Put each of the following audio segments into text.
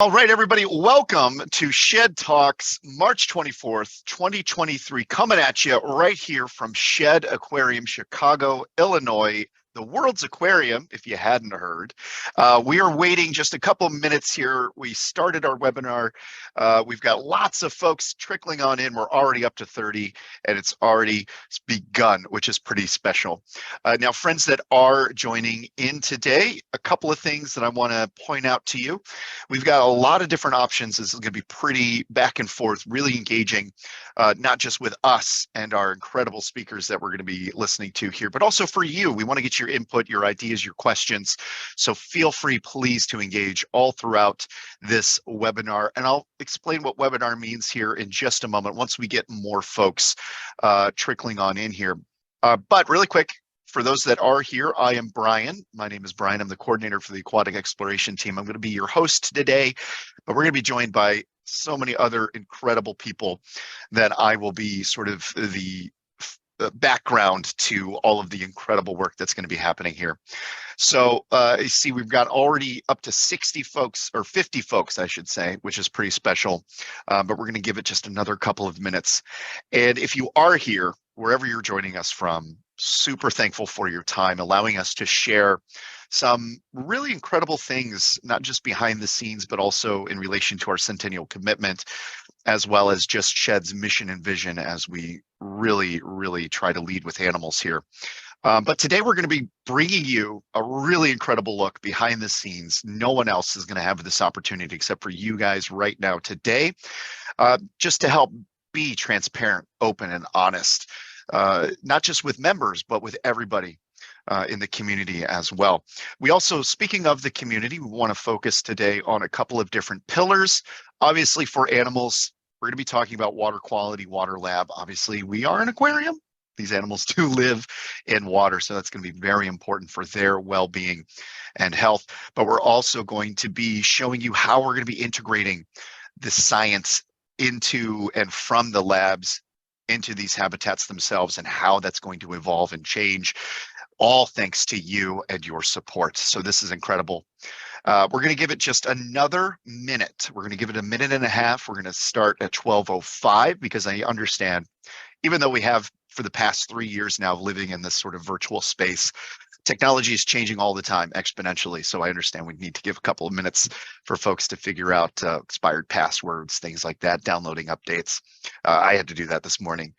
All right, everybody, welcome to Shed Talks, March 24th, 2023, coming at you right here from Shed Aquarium, Chicago, Illinois, the world's aquarium, if you hadn't heard. We are waiting just a couple minutes here. We started our webinar. We've got lots of folks trickling on in. We're already up to 30, and it's already begun, which is pretty special. Now, friends that are joining in today, a couple of things that I want to point out to you. We've got a lot of different options. This is going to be pretty back and forth, really engaging, not just with us and our incredible speakers that we're going to be listening to here, but also for you. We want to get your input, your ideas, your questions. So feel free, please, to engage all throughout this webinar. And I'll explain what webinar means here in just a moment once we get more folks trickling on in here. But really quick, for those that are here, I am Brian. My name is Brian. I'm the coordinator for the Aquatic Exploration Team. I'm going to be your host today, but we're going to be joined by so many other incredible people that I will be sort of the background to all of the incredible work that's going to be happening here. So you see, we've got already up to 60 folks, or 50 folks, I should say, which is pretty special, but we're going to give it just another couple of minutes. And if you are here, wherever you're joining us from, super thankful for your time, allowing us to share some really incredible things, not just behind the scenes, but also in relation to our centennial commitment, as well as just Shed's mission and vision as we really try to lead with animals here. But today we're going to be bringing you a really incredible look behind the scenes. No one else is going to have this opportunity except for you guys right now today, just to help be transparent, open, and honest, not just with members, but with everybody in the community as well. We also, speaking of the community, we want to focus today on a couple of different pillars. Obviously, for animals, we're going to be talking about water quality, water lab. Obviously, we are an aquarium. These animals do live in water, so that's going to be very important for their well-being and health. But we're also going to be showing you how we're going to be integrating the science into and from the labs into these habitats themselves, and how that's going to evolve and change, all thanks to you and your support. So this is incredible. We're going to give it just another minute. We're going to give it a minute and a half. We're going to start at 12:05 because I understand, even though we have for the past 3 years now living in this sort of virtual space, technology is changing all the time exponentially. So I understand we need to give a couple of minutes for folks to figure out expired passwords, things like that, downloading updates. I had to do that this morning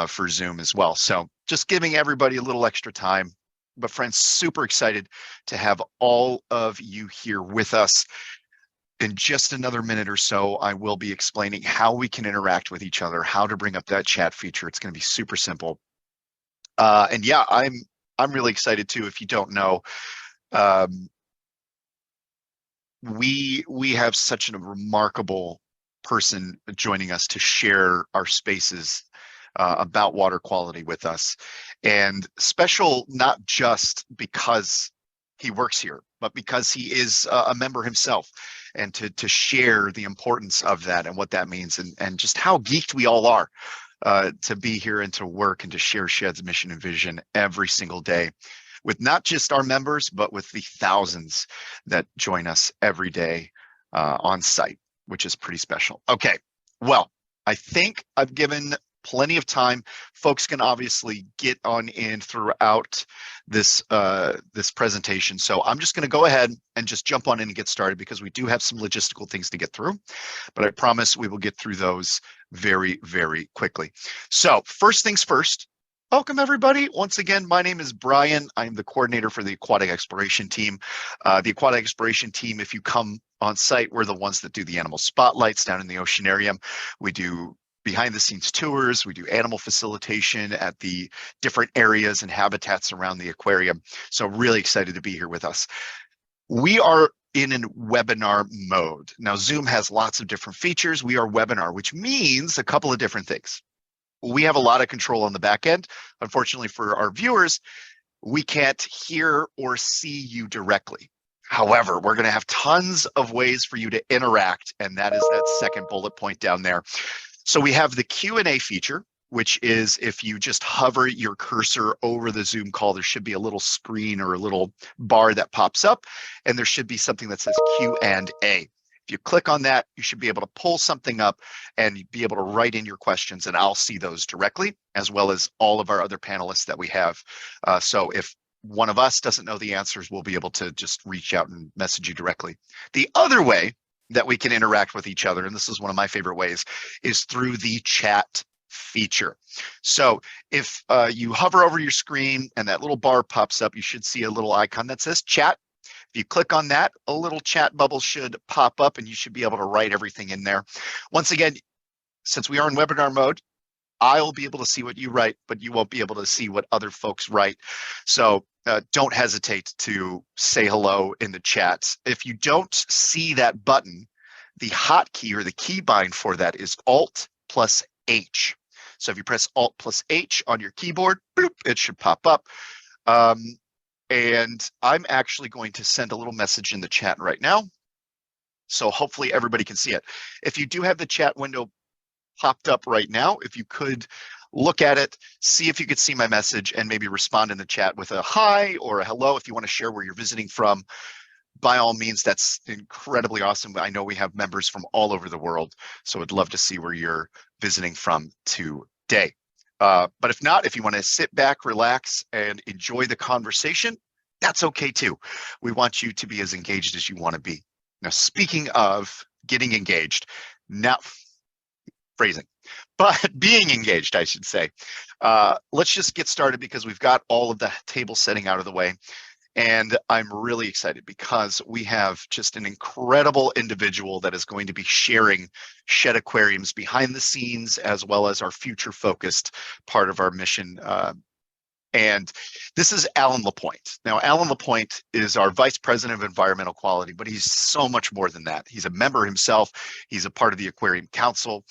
for Zoom as well. So just giving everybody a little extra time. But friends, super excited to have all of you here with us. In just another minute or so, I will be explaining how we can interact with each other, how to bring up that chat feature. It's going to be super simple. And yeah, I'm really excited too. If you don't know, we have such a remarkable person joining us to share our spaces about water quality with us, and special not just because he works here, but because he is a member himself, and to share the importance of that and what that means, and just how geeked we all are to be here and to work and to share Shed's mission and vision every single day with not just our members, but with the thousands that join us every day on site, which is pretty special. Okay, well, I think I've given plenty of time. Folks can obviously get on in throughout this this presentation. So I'm just going to go ahead and just jump on in and get started, because we do have some logistical things to get through, but I promise we will get through those very quickly. So first things first, welcome everybody. Once again, my name is Brian. I'm the coordinator for the Aquatic Exploration Team. The Aquatic Exploration Team, if you come on site, we're the ones that do the animal spotlights down in the oceanarium. We do behind the scenes tours, we do animal facilitation at the different areas and habitats around the aquarium. So really excited to be here with us. We are in a webinar mode. Now, Zoom has lots of different features. We are webinar, which means a couple of different things. We have a lot of control on the back end. Unfortunately for our viewers, we can't hear or see you directly. However, we're going to have tons of ways for you to interact, and that is that second bullet point down there. So we have the Q&A feature, which is if you just hover your cursor over the Zoom call, there should be a little screen or a little bar that pops up, and there should be something that says Q&A. If you click on that, you should be able to pull something up and be able to write in your questions, and I'll see those directly, as well as all of our other panelists that we have. So if one of us doesn't know the answers, we'll be able to just reach out and message you directly. The other way that we can interact with each other, and this is one of my favorite ways, is through the chat feature. So if you hover over your screen and that little bar pops up, you should see a little icon that says chat. If you click on that, a little chat bubble should pop up and you should be able to write everything in there. Once again, since we are in webinar mode, I'll be able to see what you write, but you won't be able to see what other folks write. So don't hesitate to say hello in the chats. If you don't see that button, the hotkey or the keybind for that is Alt plus H. So if you press Alt plus H on your keyboard, boop, it should pop up. And I'm actually going to send a little message in the chat right now. So hopefully everybody can see it. If you do have the chat window popped up right now, if you could look at it, see if you could see my message and maybe respond in the chat with a hi or a hello if you want to share where you're visiting from. By all means, that's incredibly awesome. I know we have members from all over the world, so I'd love to see where you're visiting from today. But if not, if you want to sit back, relax, and enjoy the conversation, that's okay too. We want you to be as engaged as you want to be. Now, speaking of getting engaged, now, phrasing, but being engaged, I should say. Let's just get started because we've got all of the table setting out of the way. And I'm really excited because we have just an incredible individual that is going to be sharing Shed Aquarium's behind the scenes as well as our future focused part of our mission. And this is Alan Lapointe. Now, Alan Lapointe is our Vice President of Environmental Quality, but he's so much more than that. He's a member himself. He's a part of the Aquarium Council.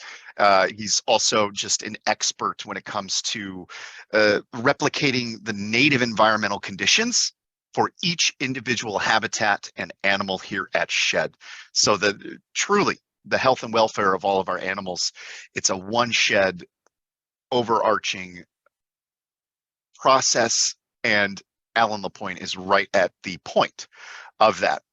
He's also just an expert when it comes to replicating the native environmental conditions for each individual habitat and animal here at Shed. So that truly the health and welfare of all of our animals, it's a one Shed overarching process, and Alan Lapointe is right at the point of that.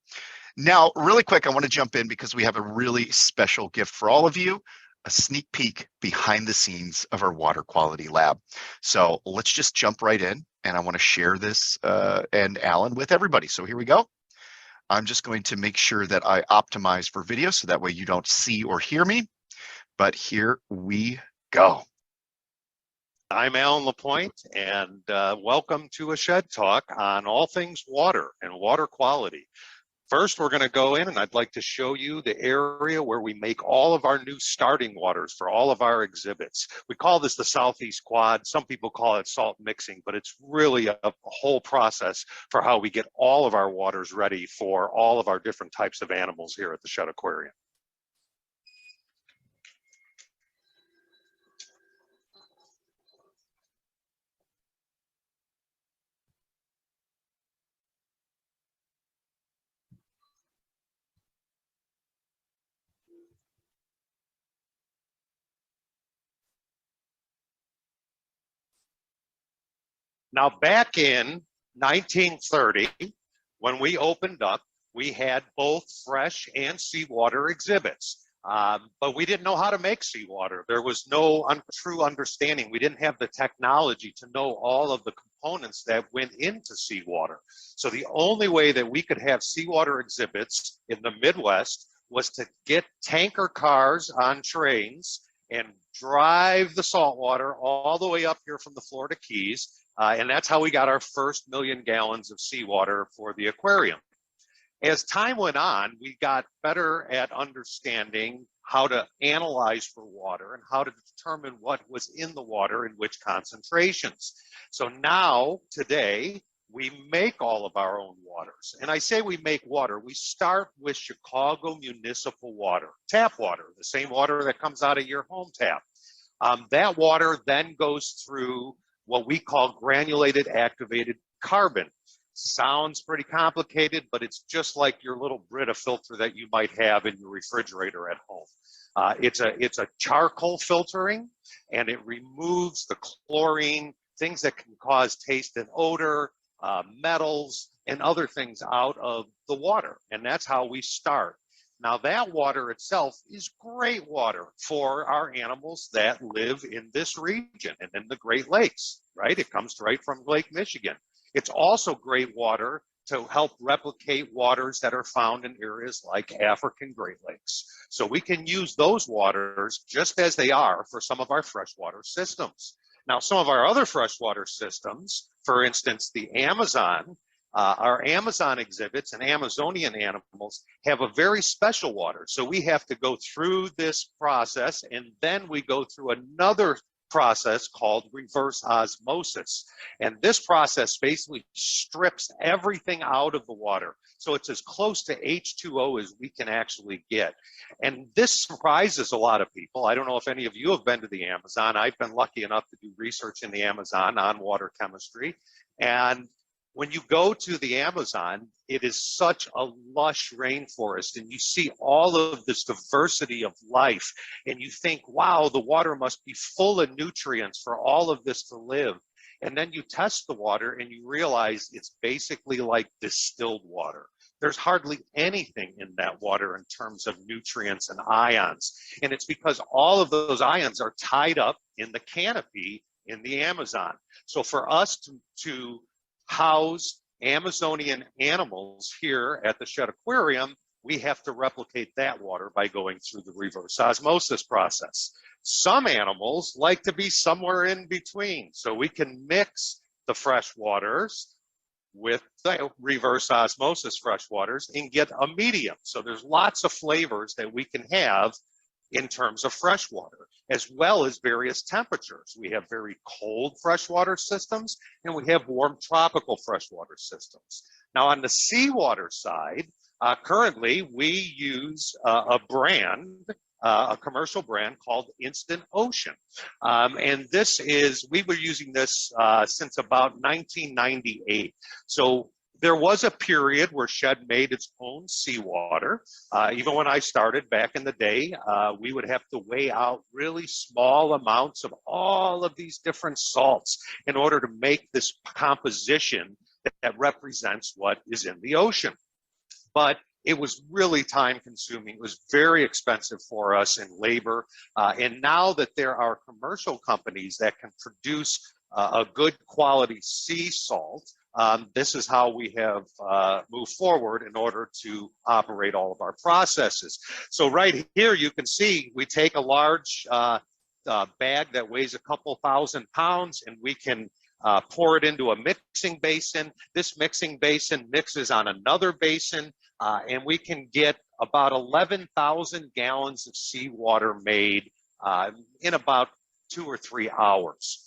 Now, really quick, I want to jump in because we have a really special gift for all of you, a sneak peek behind the scenes of our water quality lab. So let's just jump right in, and I want to share this and Alan with everybody. So here we go. I'm just going to make sure that I optimize for video so that way you don't see or hear me, but here we go. I'm Alan Lapointe, and welcome to a Shed Talk on all things water and water quality. First, we're going to go in and I'd like to show you the area where we make all of our new starting waters for all of our exhibits. We call this the Southeast Quad. Some people call it salt mixing, but it's really a whole process for how we get all of our waters ready for all of our different types of animals here at the Shed Aquarium. Now, back in 1930, when we opened up, we had both fresh and seawater exhibits, but we didn't know how to make seawater. There was no true understanding. We didn't have the technology to know all of the components that went into seawater. So the only way that we could have seawater exhibits in the Midwest was to get tanker cars on trains and drive the saltwater all the way up here from the Florida Keys. And that's how we got our first 1 million gallons of seawater for the aquarium. As time went on, we got better at understanding how to analyze for water and how to determine what was in the water in which concentrations. So now, today, we make all of our own waters. And I say we make water, we start with Chicago municipal water, tap water, the same water that comes out of your home tap. That water then goes through what we call granulated activated carbon. Sounds pretty complicated, but it's just like your little Brita filter that you might have in your refrigerator at home. It's a charcoal filtering, and it removes the chlorine, things that can cause taste and odor, metals, and other things out of the water. And that's how we start. Now that water itself is great water for our animals that live in this region and in the Great Lakes, right? It comes right from Lake Michigan. It's also great water to help replicate waters that are found in areas like African Great Lakes. So we can use those waters just as they are for some of our freshwater systems. Now, some of our other freshwater systems, for instance, the Amazon, our Amazon exhibits and Amazonian animals have a very special water. So we have to go through this process, and then we go through another process called reverse osmosis. And this process basically strips everything out of the water. So it's as close to H2O as we can actually get. And this surprises a lot of people. I don't know if any of you have been to the Amazon. I've been lucky enough to do research in the Amazon on water chemistry. And when you go to the Amazon, it is such a lush rainforest, and you see all of this diversity of life, and you think, wow, the water must be full of nutrients for all of this to live. And then you test the water and you realize it's basically like distilled water. There's hardly anything in that water in terms of nutrients and ions. And it's because all of those ions are tied up in the canopy in the Amazon. So for us to house Amazonian animals here at the Shed Aquarium, we have to replicate that water by going through the reverse osmosis process. Some animals like to be somewhere in between, so we can mix the fresh waters with the reverse osmosis fresh waters and get a medium. So there's lots of flavors that we can have in terms of freshwater, as well as various temperatures. We have very cold freshwater systems, and we have warm tropical freshwater systems. Now on the seawater side, currently we use a brand, a commercial brand called Instant Ocean. And this is, we were using this since about 1998. So there was a period where Shed made its own seawater. Even when I started back in the day, we would have to weigh out really small amounts of all of these different salts in order to make this composition that represents what is in the ocean. But it was really time consuming. It was very expensive for us in labor. And now that there are commercial companies that can produce a good quality sea salt, this is how we have moved forward in order to operate all of our processes. So right here, you can see we take a large bag that weighs a couple thousand pounds, and we can pour it into a mixing basin. This mixing basin mixes on another basin, and we can get about 11,000 gallons of seawater made in about 2 or 3 hours.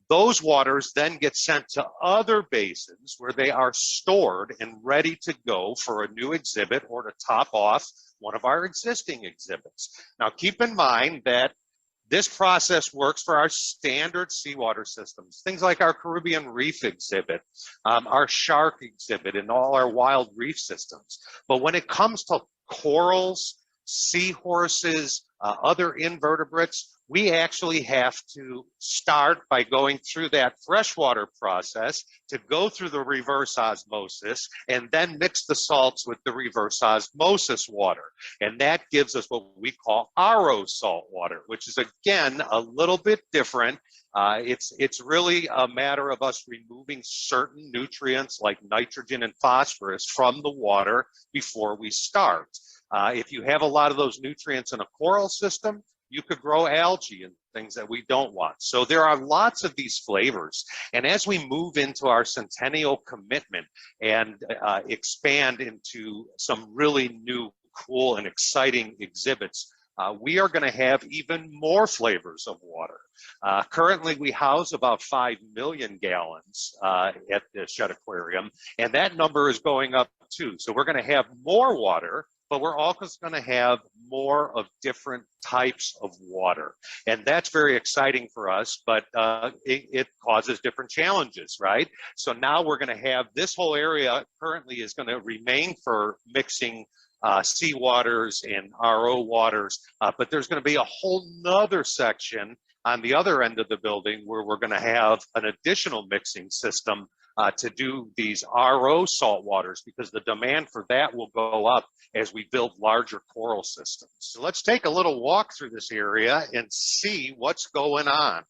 Those waters then get sent to other basins where they are stored and ready to go for a new exhibit or to top off one of our existing exhibits. Now, keep in mind that this process works for our standard seawater systems, things like our Caribbean reef exhibit, our shark exhibit, and all our wild reef systems. But when it comes to corals, seahorses, other invertebrates, we actually have to start by going through that freshwater process to go through the reverse osmosis and then mix the salts with the reverse osmosis water. And that gives us what we call RO salt water, which is, again, a little bit different. It's really a matter of us removing certain nutrients like nitrogen and phosphorus from the water before we start. If you have a lot of those nutrients in a coral system, you could grow algae and things that we don't want. So there are lots of these flavors. And as we move into our centennial commitment and expand into some really new, cool, and exciting exhibits, we are going to have even more flavors of water. Currently, we house about 5 million gallons at the Shed Aquarium, and that number is going up too. So we're going to have more water, but we're also going to have more of different types of water. And that's very exciting for us, but it causes different challenges, right? So now we're going to have this whole area currently is going to remain for mixing sea waters and RO waters, but there's going to be a whole nother section on the other end of the building where we're going to have an additional mixing system to do these RO saltwaters, because the demand for that will go up as we build larger coral systems. So let's take a little walk through this area and see what's going on.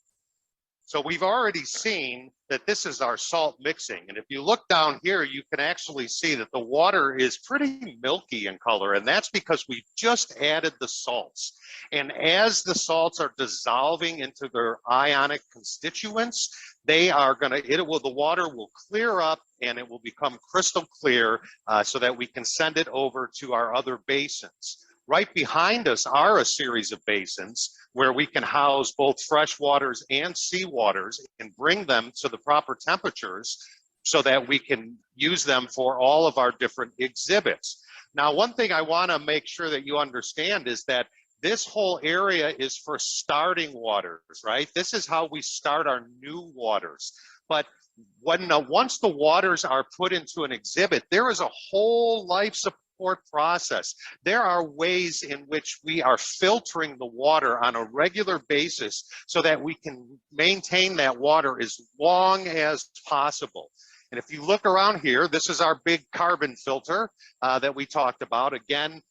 So we've already seen that this is our salt mixing. And if you look down here, you can actually see that the water is pretty milky in color. And that's because we just added the salts. And as the salts are dissolving into their ionic constituents, the water will clear up and it will become crystal clear so that we can send it over to our other basins. Right behind us are a series of basins where we can house both fresh waters and sea waters and bring them to the proper temperatures so that we can use them for all of our different exhibits. Now, one thing I want to make sure that you understand is that this whole area is for starting waters, right? This is how we start our new waters. But once the waters are put into an exhibit, there is a whole life support process. There are ways in which we are filtering the water on a regular basis so that we can maintain that water as long as possible. And if you look around here, this is our big carbon filter that we talked about. Again,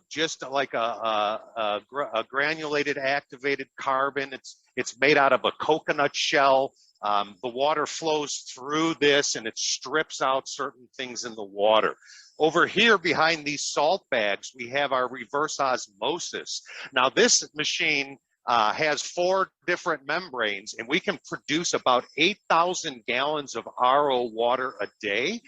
just like a granulated activated carbon. It's made out of a coconut shell. The water flows through this and it strips out certain things in the water. Over here behind these salt bags, we have our reverse osmosis. Now this machine has 4 different membranes, and we can produce about 8,000 gallons of RO water a day.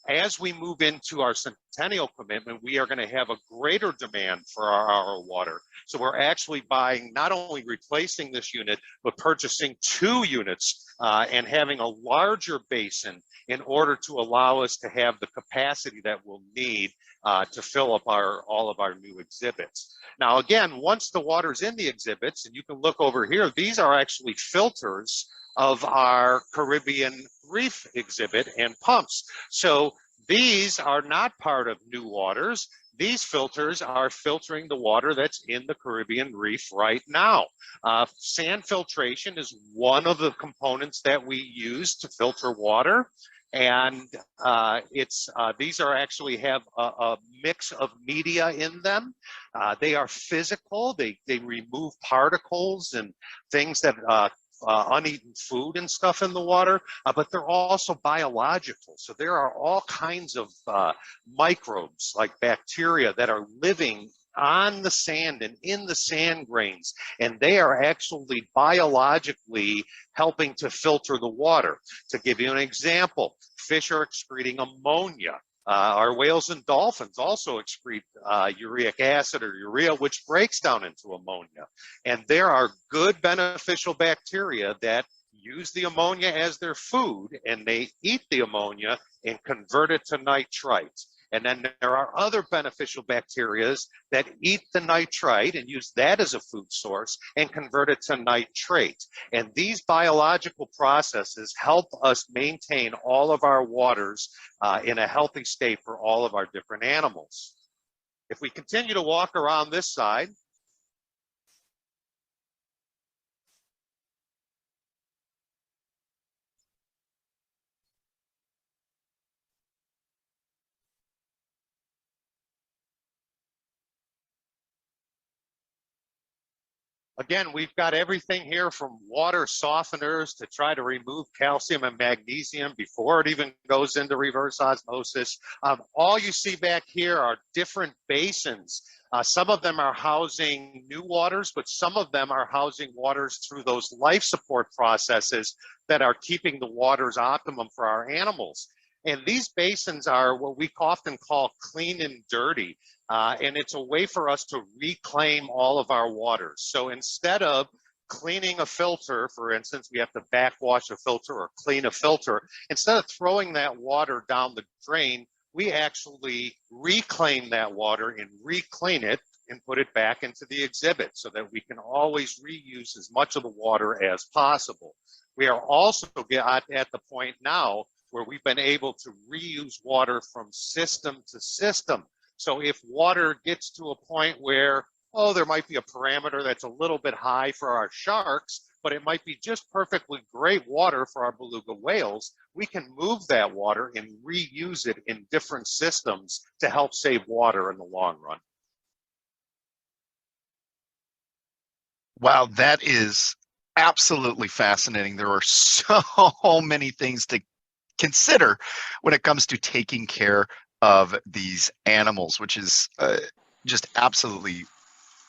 As we move into our centennial commitment, we are going to have a greater demand for our RO water. So we're actually buying, not only replacing this unit, but purchasing 2 units and having a larger basin in order to allow us to have the capacity that we'll need to fill up all of our new exhibits. Now, again, once the water's in the exhibits, and you can look over here, these are actually filters of our Caribbean Reef exhibit and pumps. So these are not part of new waters. These filters are filtering the water that's in the Caribbean Reef right now. Sand filtration is one of the components that we use to filter water. And these are actually have a mix of media in them. They are physical. They remove particles and things that uneaten food and stuff in the water, but they're also biological. So there are all kinds of microbes like bacteria that are living on the sand and in the sand grains, and they are actually biologically helping to filter the water. To give you an example, fish are excreting ammonia. Our whales and dolphins also excrete uric acid or urea, which breaks down into ammonia. And there are good beneficial bacteria that use the ammonia as their food, and they eat the ammonia and convert it to nitrite. And then there are other beneficial bacteria that eat the nitrite and use that as a food source and convert it to nitrate. And these biological processes help us maintain all of our waters in a healthy state for all of our different animals. If we continue to walk around this side, again, we've got everything here from water softeners to try to remove calcium and magnesium before it even goes into reverse osmosis. All you see back here are different basins. Some of them are housing new waters, but some of them are housing waters through those life support processes that are keeping the waters optimum for our animals. And these basins are what we often call clean and dirty. And it's a way for us to reclaim all of our waters. So instead of cleaning a filter, for instance, we have to backwash a filter or clean a filter, instead of throwing that water down the drain, we actually reclaim that water and reclean it and put it back into the exhibit so that we can always reuse as much of the water as possible. We are also at the point now where we've been able to reuse water from system to system. So if water gets to a point where, there might be a parameter that's a little bit high for our sharks, but it might be just perfectly great water for our beluga whales. We can move that water and reuse it in different systems to help save water in the long run. Wow, that is absolutely fascinating. There are so many things to consider when it comes to taking care of these animals, which is just absolutely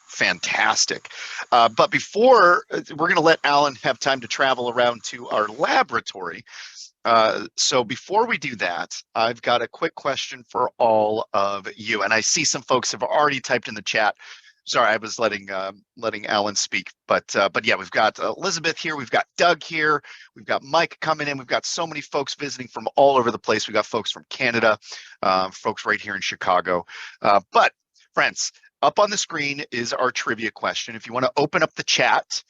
fantastic. But before, we're going to let Alan have time to travel around to our laboratory. So before we do that, I've got a quick question for all of you. And I see some folks have already typed in the chat. Sorry, I was letting Alan speak, but yeah, we've got Elizabeth here, we've got Doug here, we've got Mike coming in, we've got so many folks visiting from all over the place. We've got folks from Canada, folks right here in Chicago. But friends, up on the screen is our trivia question. If you want to open up the chat,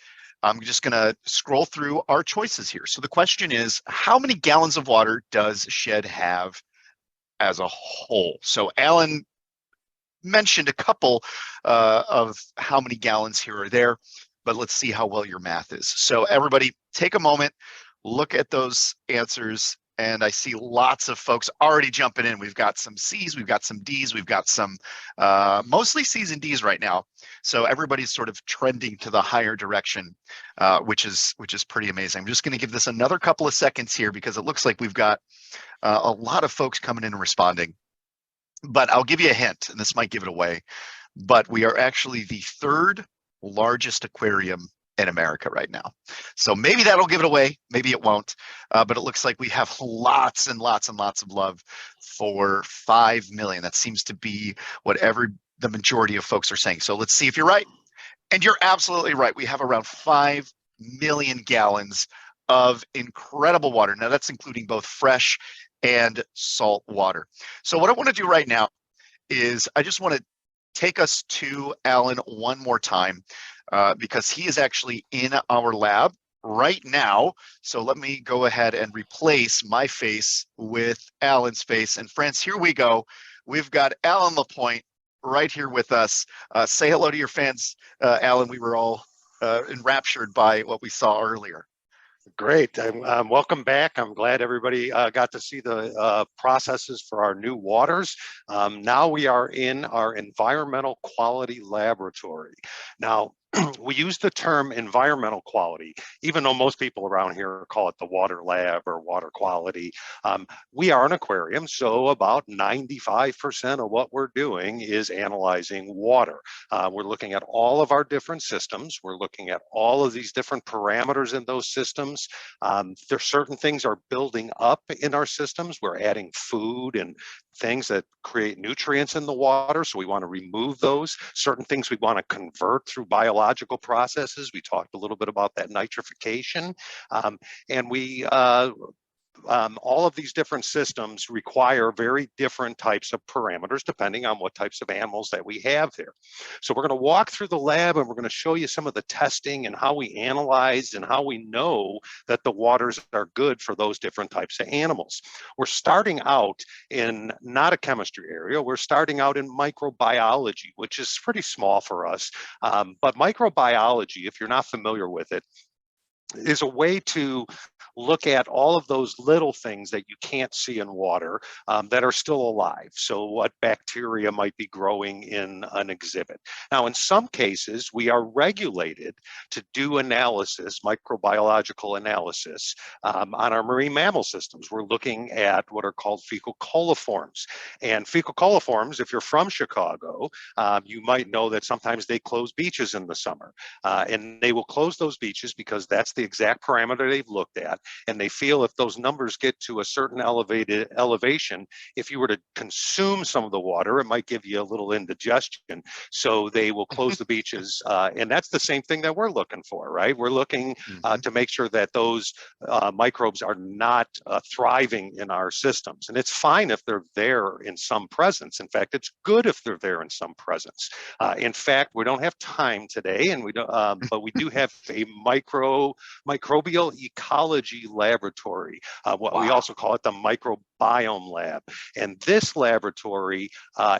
I'm just going to scroll through our choices here. So the question is, how many gallons of water does Shed have as a whole? So Alan mentioned a couple of how many gallons here or there, but let's see how well your math is. So everybody take a moment, look at those answers, and I see lots of folks already jumping in. We've got some C's, we've got some D's, we've got some mostly C's and D's right now. So everybody's sort of trending to the higher direction, which is pretty amazing. I'm just going to give this another couple of seconds here because it looks like we've got a lot of folks coming in and responding. But I'll give you a hint, and this might give it away, but we are actually the third largest aquarium in America right now. So maybe that'll give it away, maybe it won't, but it looks like we have lots and lots and lots of love for 5 million. That seems to be what the majority of folks are saying. So let's see if you're right. And you're absolutely right. We have around 5 million gallons of incredible water. Now that's including both fresh and salt water. So what I want to do right now is I just want to take us to Alan one more time because he is actually in our lab right now. So let me go ahead and replace my face with Alan's face. And friends, here we go. We've got Alan Lapointe right here with us. Say hello to your fans, Alan. We were all enraptured by what we saw earlier. Great. Welcome back. I'm glad everybody got to see the processes for our new waters. Now we are in our environmental quality laboratory. Now, we use the term environmental quality, even though most people around here call it the water lab or water quality. We are an aquarium, so about 95% of what we're doing is analyzing water. We're looking at all of our different systems. We're looking at all of these different parameters in those systems. There's certain things are building up in our systems. We're adding food and things that create nutrients in the water, so we want to remove those. Certain things we want to convert through biological processes. We talked a little bit about that nitrification, and we all of these different systems require very different types of parameters depending on what types of animals that we have there. So we're going to walk through the lab and we're going to show you some of the testing and how we analyze and how we know that the waters are good for those different types of animals. We're starting out in not a chemistry area, we're starting out in microbiology, which is pretty small for us. But microbiology, if you're not familiar with it, is a way to look at all of those little things that you can't see in water that are still alive. So what bacteria might be growing in an exhibit. Now, in some cases, we are regulated to do analysis, microbiological analysis on our marine mammal systems. We're looking at what are called fecal coliforms. And fecal coliforms, if you're from Chicago, you might know that sometimes they close beaches in the summer. And they will close those beaches because that's the exact parameter they've looked at, and they feel if those numbers get to a certain elevation, if you were to consume some of the water, it might give you a little indigestion. So they will close the beaches, and that's the same thing that we're looking for, right? We're looking to make sure that those microbes are not thriving in our systems, and it's fine if they're there in some presence. In fact, it's good if they're there in some presence. In fact, we don't have time today, and we don't, but we do have a microbial ecology laboratory. We also call it the biome lab. And this laboratory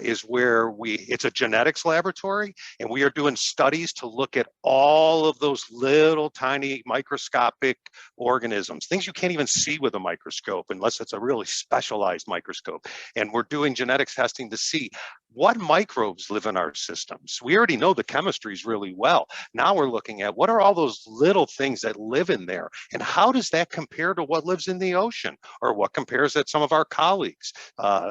is where it's a genetics laboratory, and we are doing studies to look at all of those little tiny microscopic organisms, things you can't even see with a microscope unless it's a really specialized microscope. And we're doing genetics testing to see what microbes live in our systems. We already know the chemistries really well. Now we're looking at what are all those little things that live in there, and how does that compare to what lives in the ocean, or what compares at some of our colleagues'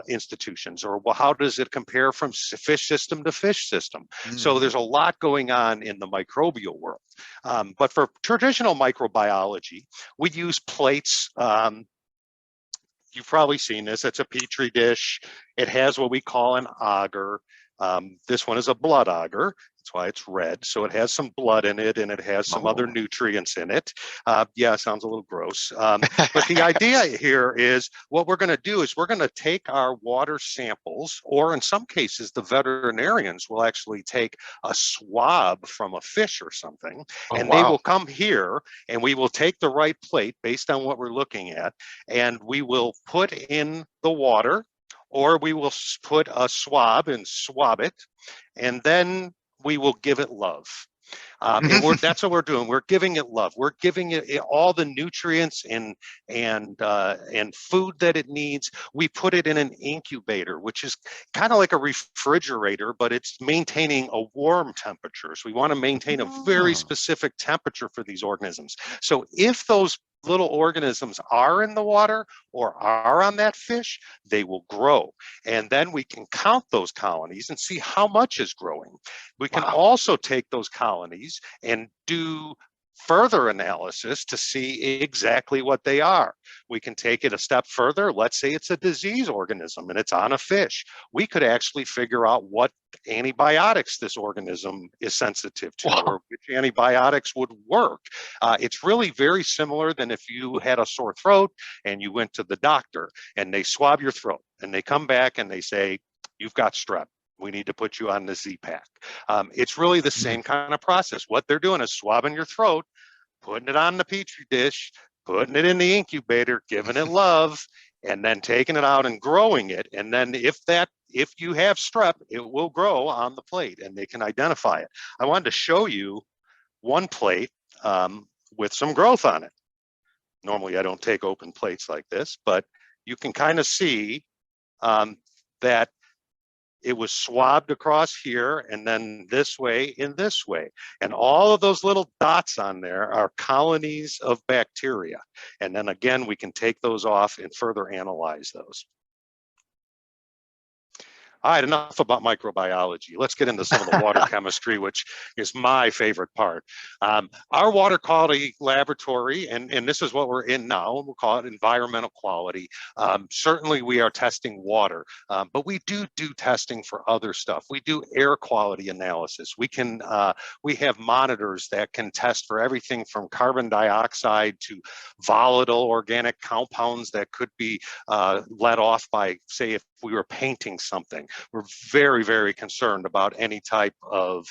institutions, or how does it compare from fish system to fish system? So there's a lot going on in the microbial world. But for traditional microbiology, we use plates. You've probably seen this. It's a Petri dish. It has what we call an agar. This one is a blood agar. That's why it's red. So it has some blood in it, and it has some other nutrients in it. Yeah, it sounds a little gross. But the idea here is what we're going to do is we're going to take our water samples, or in some cases, the veterinarians will actually take a swab from a fish or something, and they will come here, and we will take the right plate based on what we're looking at, and we will put in the water, or we will put a swab and swab it, and then we will give it love. And that's what we're doing. We're giving it love. We're giving it all the nutrients and food that it needs. We put it in an incubator, which is kind of like a refrigerator, but it's maintaining a warm temperature. So we want to maintain a very specific temperature for these organisms. So if those little organisms are in the water or are on that fish, they will grow. And then we can count those colonies and see how much is growing. We can also take those colonies and do further analysis to see exactly what they are. We can take it a step further. Let's say it's a disease organism and it's on a fish. We could actually figure out what antibiotics this organism is sensitive to, or which antibiotics would work. It's really very similar than if you had a sore throat and you went to the doctor and they swab your throat and they come back and they say, you've got strep. We need to put you on the Z-Pack. It's really the same kind of process. What they're doing is swabbing your throat, putting it on the Petri dish, putting it in the incubator, giving it love, and then taking it out and growing it. And then if you have strep, it will grow on the plate and they can identify it. I wanted to show you one plate with some growth on it. Normally I don't take open plates like this, but you can kind of see that it was swabbed across here and then this way and this way. And all of those little dots on there are colonies of bacteria. And then again, we can take those off and further analyze those. All right, enough about microbiology. Let's get into some of the water chemistry, which is my favorite part. Our water quality laboratory, and this is what we're in now, we'll call it environmental quality. Certainly we are testing water, but we do testing for other stuff. We do air quality analysis. We have monitors that can test for everything from carbon dioxide to volatile organic compounds that could be let off by, say, if we were painting something. We're very, very concerned about any type of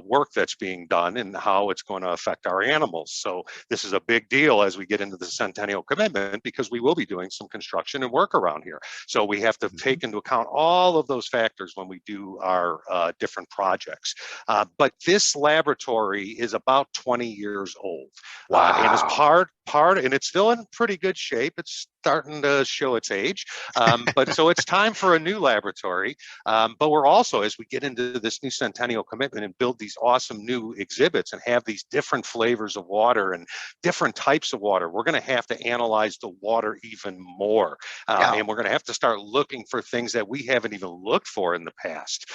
work that's being done and how it's going to affect our animals. So this is a big deal as we get into the Centennial Commitment, because we will be doing some construction and work around here. So we have to take into account all of those factors when we do our different projects. But this laboratory is about 20 years old. And as part, and it's still in pretty good shape. It's starting to show its age. But so it's time for a new laboratory. But we're also, as we get into this new Centennial Commitment and build these awesome new exhibits and have these different flavors of water and different types of water, we're going to have to analyze the water even more. And we're going to have to start looking for things that we haven't even looked for in the past.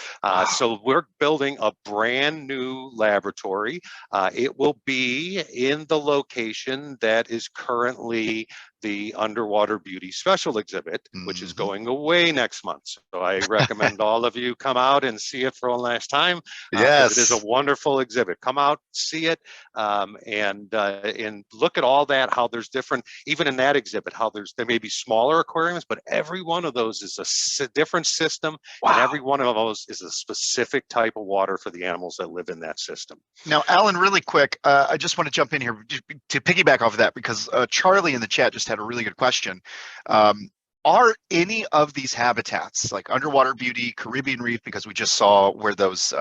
So we're building a brand new laboratory. It will be in the location that is currently the Underwater Beauty Special Exhibit, which is going away next month. So I recommend all of you come out and see it for one last time. Yes. It is a wonderful exhibit. Come out, see it, and look at all that, how there's different, even in that exhibit, how there may be smaller aquariums, but every one of those is a different system, and every one of those is a specific type of water for the animals that live in that system. Now, Alan, really quick, I just want to jump in here to piggyback off of that, because Charlie in the chat just had a really good question. Are any of these habitats, like Underwater Beauty, Caribbean Reef, because we just saw where those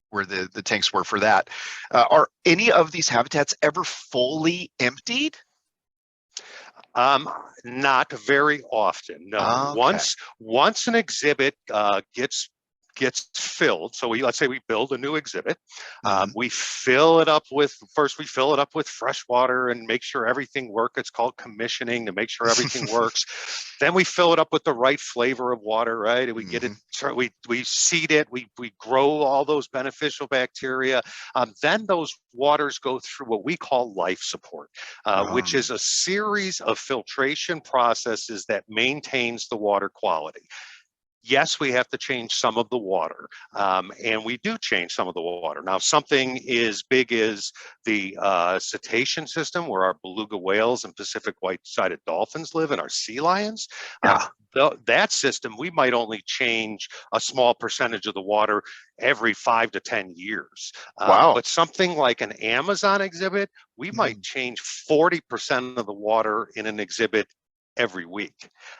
where the tanks were for that, are any of these habitats ever fully emptied? Not very often, no. Okay. Once an exhibit gets filled, so let's say we build a new exhibit, Mhm. we fill it up with fresh water and make sure everything works. It's called commissioning, to make sure everything works. Then we fill it up with the right flavor of water, right? And we get it, Mhm. we seed it, we grow all those beneficial bacteria. Then those waters go through what we call life support, which is a series of filtration processes that maintains the water quality. Yes, we have to change some of the water, and we do change some of the water. Now, something as big as the cetacean system, where our beluga whales and Pacific white-sided dolphins live, and our sea lions, Yeah. that system, we might only change a small percentage of the water every 5 to 10 years. Wow. But something like an Amazon exhibit, we might Mhm. change 40% of the water in an exhibit every week.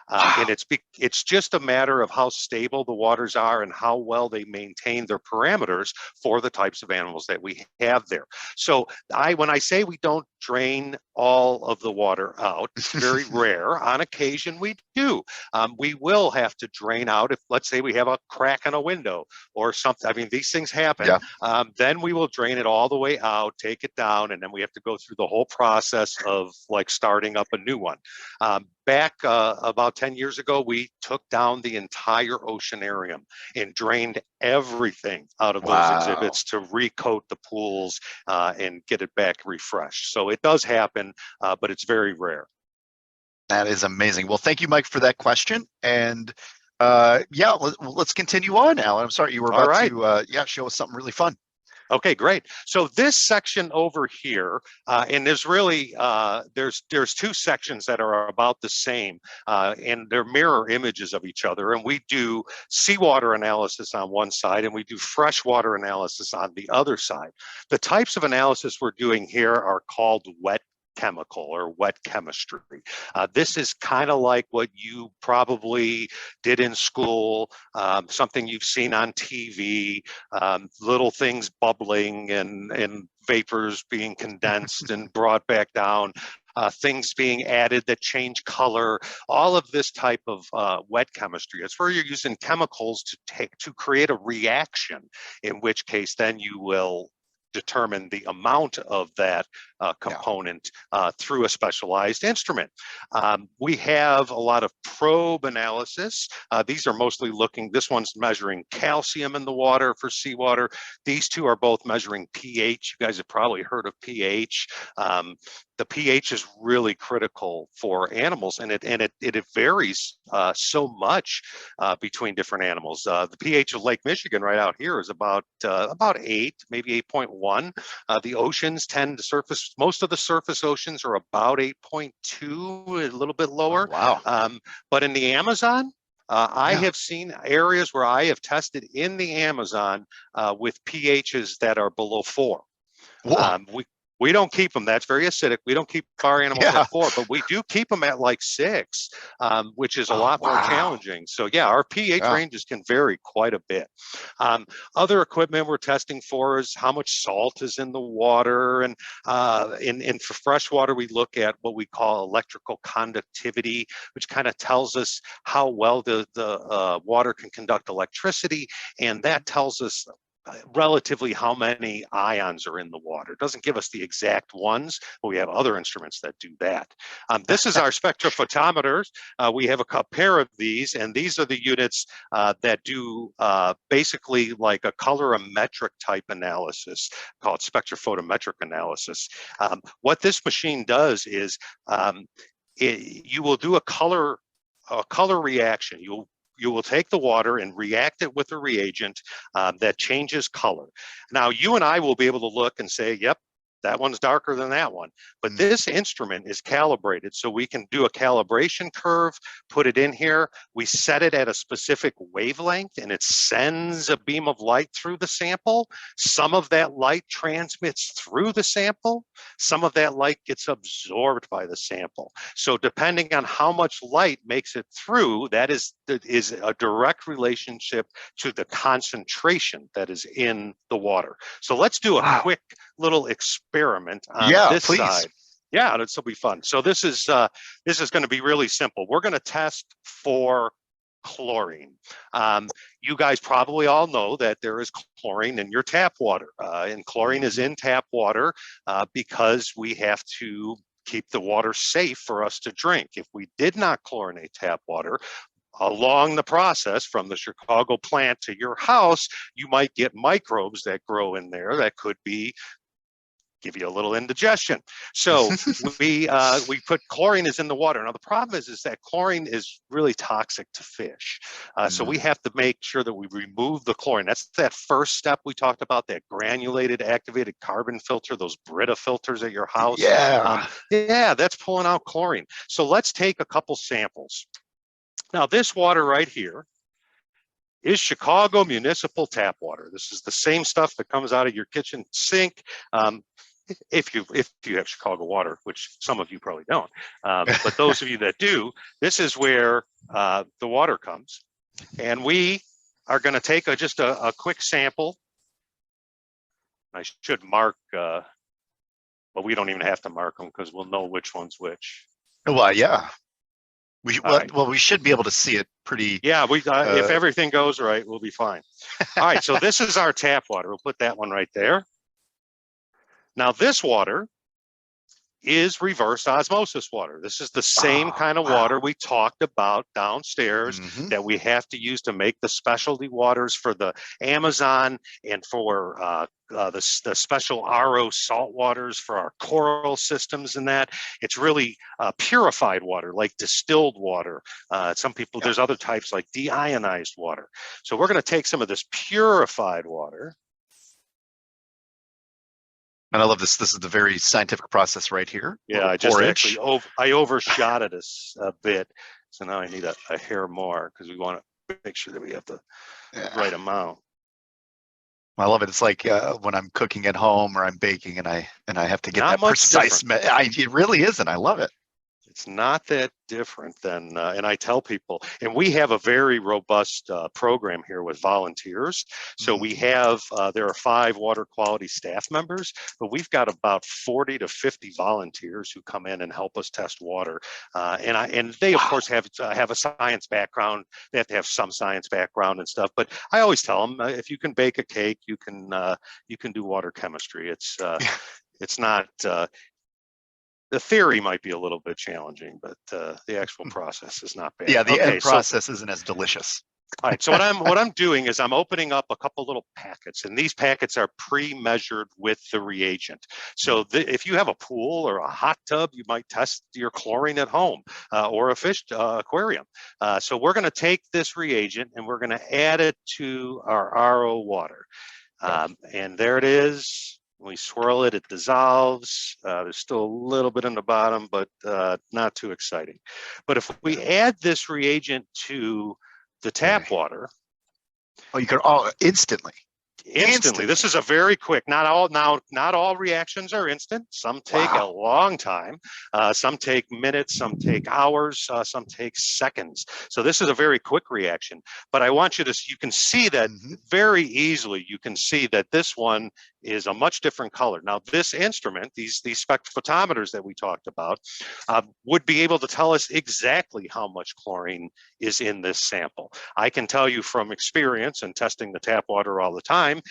And Wow. it's just a matter of how stable the waters are and how well they maintain their parameters for the types of animals that we have there. So when I say we don't drain all of the water out, it's very rare. On occasion we do. We will have to drain out if, let's say, we have a crack in a window or something. I mean, these things happen. Yeah. Then we will drain it all the way out, take it down, and then we have to go through the whole process of like starting up a new one. Back about 10 years ago, we took down the entire oceanarium and drained everything out of those Wow. exhibits to recoat the pools and get it back refreshed. So it does happen, but it's very rare. That is amazing. Well, thank you, Mike, for that question. And yeah, let's continue on, Alan. I'm sorry, you were All about right. to yeah, show us something really fun. Okay, great. So this section over here, and there's really there's two sections that are about the same, and they're mirror images of each other. And we do seawater analysis on one side, and we do freshwater analysis on the other side. The types of analysis we're doing here are called wet chemical or wet chemistry. This is kind of like what you probably did in school, something you've seen on TV, little things bubbling and vapors being condensed and brought back down. Things being added that change color, all of this type of wet chemistry. It's where you're using chemicals to create a reaction, in which case then you will determine the amount of that Yeah. component through a specialized instrument. We have a lot of probe analysis. These are mostly this one's measuring calcium in the water for seawater. These two are both measuring pH. You guys have probably heard of pH. The pH is really critical for animals, and it varies so much between different animals. The pH of Lake Michigan right out here is about 8, maybe 8.1. The oceans tend to surface. Most of the surface oceans are about 8.2, a little bit Oh, lower. wow. But in the Amazon, I Yeah. have seen areas where I have tested in the Amazon with pHs that are below 4. Whoa. We don't keep them. That's very acidic. We don't keep our animals Yeah. at 4, but we do keep them at like 6, which is a Oh, lot more wow. challenging. So yeah, our pH Yeah. ranges can vary quite a bit. Other equipment we're testing for is how much salt is in the water, and for fresh water we look at what we call electrical conductivity, which kind of tells us how well the water can conduct electricity, and that tells us relatively how many ions are in the water. It doesn't give us the exact ones, but we have other instruments that do that. This is our spectrophotometers. We have a pair of these, and these are the units that do basically like a colorimetric type analysis called spectrophotometric analysis. What this machine does is you will do a color reaction. You will take the water and react it with a reagent that changes color. Now, you and I will be able to look and say, yep, that one's darker than that one. But this instrument is calibrated, so we can do a calibration curve, put it in here. We set it at a specific wavelength, and it sends a beam of light through the sample. Some of that light transmits through the sample. Some of that light gets absorbed by the sample. So depending on how much light makes it through, that is a direct relationship to the concentration that is in the water. So let's do a quick little experiment on this side. Yeah, this will be fun. So this is going to be really simple. We're going to test for chlorine. You guys probably all know that there is chlorine in your tap water, and chlorine is in tap water because we have to keep the water safe for us to drink. If we did not chlorinate tap water, along the process from the Chicago plant to your house, you might get microbes that grow in there that could give you a little indigestion. So we put chlorine is in the water. Now the problem is that chlorine is really toxic to fish. So we have to make sure that we remove the chlorine. That's that first step we talked about, that granulated activated carbon filter, those Brita filters at your house. Yeah, that's pulling out chlorine. So let's take a couple samples. Now this water right here is Chicago municipal tap water. This is the same stuff that comes out of your kitchen sink. If you have Chicago water, which some of you probably don't, but those of you that do, this is where the water comes. And we are going to take just a quick sample. I should mark, but we don't even have to mark them because we'll know which one's which. Well, yeah. Well, we should be able to see it pretty. Yeah, if everything goes right, we'll be fine. All right, so this is our tap water. We'll put that one right there. Now this water is reverse osmosis water. This is the same kind of water we talked about downstairs that we have to use to make the specialty waters for the Amazon and for the special RO salt waters for our coral systems and that. It's really purified water, like distilled water. Some people, there's other types like deionized water. So we're going to take some of this purified water. And I love this. This is the very scientific process right here. Yeah, I just actually I overshot it a bit, so now I need a hair more because we want to make sure that we have the right amount. I love it. It's like when I'm cooking at home or I'm baking, and I have to get that precise. It really isn't. I love it. It's not that different than, and I tell people, and we have a very robust program here with volunteers. So we have, there are 5 water quality staff members, but we've got about 40 to 50 volunteers who come in and help us test water. And they of course have a science background. They have to have some science background and stuff. But I always tell them, if you can bake a cake, you can do water chemistry. It's not. The theory might be a little bit challenging, but the actual process is not bad. Yeah, the end process isn't as delicious. All right, so what I'm doing is I'm opening up a couple little packets, and these packets are pre-measured with the reagent. So if you have a pool or a hot tub, you might test your chlorine at home or a fish aquarium. So we're going to take this reagent and we're going to add it to our RO water. And there it is. We swirl it, it dissolves. There's still a little bit in the bottom, but not too exciting. But if we add this reagent to the tap water. Oh, you can instantly. This is a very quick, not all reactions are instant. Some take a long time. Some take minutes, some take hours, some take seconds. So this is a very quick reaction, but I want you can see that very easily. You can see that this one is a much different color. Now this instrument, these spectrophotometers that we talked about, would be able to tell us exactly how much chlorine is in this sample. I can tell you from experience and testing the tap water all the time,